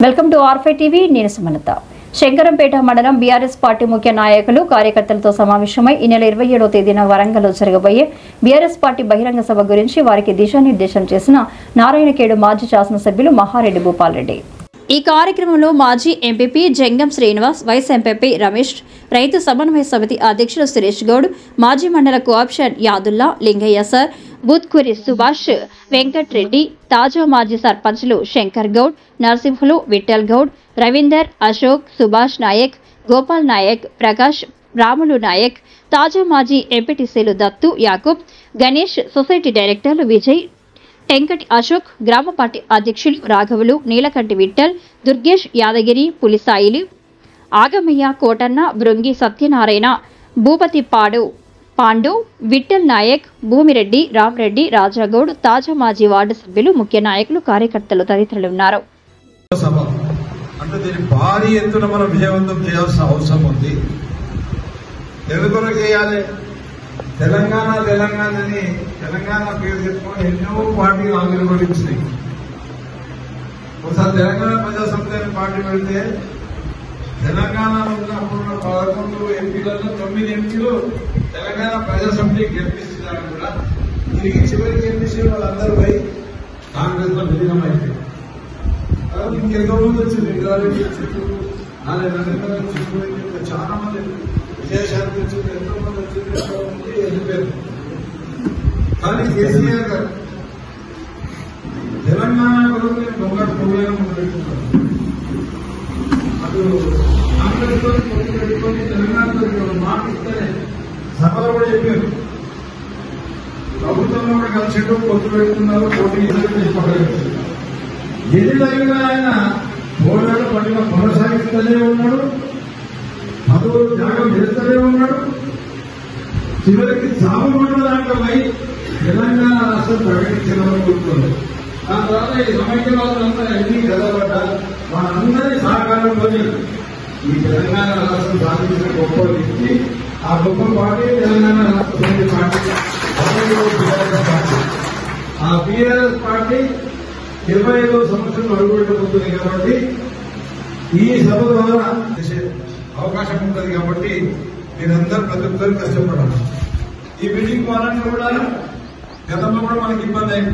Welcome to R5 TV. నేను సుమలత. శంకరంపేట మండలం BRS party ముఖ్య నాయకులు కార్యకర్తలతో సమావేశమై ఈ నెల 27వ తేదీన వరంగల్లో జరగబోయే బీఆర్ఎస్ పార్టీ బహిరంగ సభ గురించి వారికి దిశానిర్దేశం చేసిన నారాయణఖేడ్ మాజీ శాసనసభ్యులు మహారెడ్డి భూపాల్ రెడ్డి. ఈ కార్యక్రమంలో మాజీ ఎంపీపీ జంగం శ్రీనివాస్, వైస్ ఎంపీపీ రమేష్, రైతు సమన్వయ సమితి అధ్యక్షులు సురేష్ గౌడ్, మాజీ మండల కోఆప్షన్ యాదుల్లా, లింగయ్య సార్, బూత్కూరి సుభాష్, వెంకట్ రెడ్డి, తాజా మాజీ సర్పంచ్లు శంకర్ గౌడ్, నరసింహులు, విఠల్ గౌడ్, రవీందర్, అశోక్, సుభాష్ నాయక్, గోపాల్ నాయక్, ప్రకాష్, రాములు నాయక్, తాజా మాజీ ఎంపీటీసీలు దత్తు, యాకూబ్, గణేష్, సొసైటీ డైరెక్టర్లు విజయ్, టెంకటి అశోక్, గ్రామ పార్టీ అధ్యక్షులు రాఘవులు, నీలకంటి విఠల్, దుర్గేష్, యాదగిరి, పులిసాయిలు, ఆగమయ్య, కోటన్న, బృంగి సత్యనారాయణ, భూపతి పాండు, విఠల్ నాయక్, భూమిరెడ్డి, రామరెడ్డి, రాజాగౌడ్, తాజా మాజీ వార్డు సభ్యులు, ముఖ్య నాయకులు, కార్యకర్తలు తదితరులు ఉన్నారు. అంటే దీన్ని భారీ ఎత్తున మనం విజయవంతం చేయాల్సిన అవసరం ఉంది. ఎందుకు చేయాలి? తెలంగాణని తెలంగాణ పేరు చెప్పుకొని ఎన్నో పార్టీలు ఆవిర్భవించినాయి. ఒకసారి తెలంగాణ ప్రజా సమితి అనే పార్టీ పెడితే తెలంగాణలో ఉన్నప్పుడు 11 ఎంపీలలో 9 ఎంపీలు తెలంగాణ ప్రజా సమితికి గెలిపిస్తున్నారు కూడా. తిరిగి చివరికి ఎంపీసీ వాళ్ళందరూ పోయి కాంగ్రెస్ లో విలీనం అయిపోయింది. ఇంకెంతో మంది వచ్చింది, రంగారెడ్డి చిత్తూరు, చిత్తూరు, చాలా మంది విజయశాంతి వచ్చింది, ఎంతో మంది వచ్చింది, ఎంతో మంది వెళ్ళిపోయారు. కానీ కేసీఆర్ గారు తెలంగాణ వరకు నేను దొంగటి ప్రోగ్రాం పెట్టుకున్నాను. అటు కాంగ్రెస్ తో పొత్తు పెట్టుకొని తెలంగాణతో మాట ఇస్తేనే సభలో కూడా చెప్పారు. ప్రభుత్వంలో కూడా కలిసి పొత్తు పెట్టుకున్నారు, పోటీ పక్కన ఎన్ని తగిన ఆయన పోరాడు పట్టిన కొనసాగిస్తూనే ఉన్నాడు, పదవులు త్యాగం చేస్తూనే ఉన్నాడు. చివరికి సాగుబడిన దాంట్లో తెలంగాణ రాష్ట్రం ప్రకటించాలని కోరుకోలేదు. దాని తర్వాత ఈ సమైక్యవాదులంతా ఎన్ని కదలబడ్డారు, వాళ్ళందరి సహకారంతో ఈ తెలంగాణ రాష్ట్రం సాధించిన గొప్ప వ్యక్తి, ఆ గొప్ప పార్టీ తెలంగాణ రాష్ట్ర సమితి పార్టీ. ఆ బీఆర్ఎస్ పార్టీ 25వ సంవత్సరం అడుగుపెట్టబోతుంది కాబట్టి ఈ సభ ద్వారా చేసే అవకాశం ఉంటుంది. కాబట్టి మీరందరూ ప్రతి ఒక్కరు కష్టపడాలి. ఈ మీటింగ్ వాళ్ళని కూడా గతంలో కూడా మనకి ఇబ్బంది అయింది.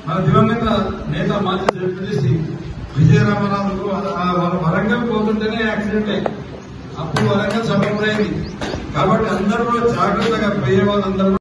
మన దివంగత నేత మాజీ జడ్పీటీసీ విజయరామరాజుకు వాళ్ళు వరంగల్ పోతుంటేనే యాక్సిడెంట్ అయింది. అప్పుడు వరంగల్ సభ కూడా అయింది. కాబట్టి అందరూ కూడా జాగ్రత్తగా పోయే వాళ్ళందరూ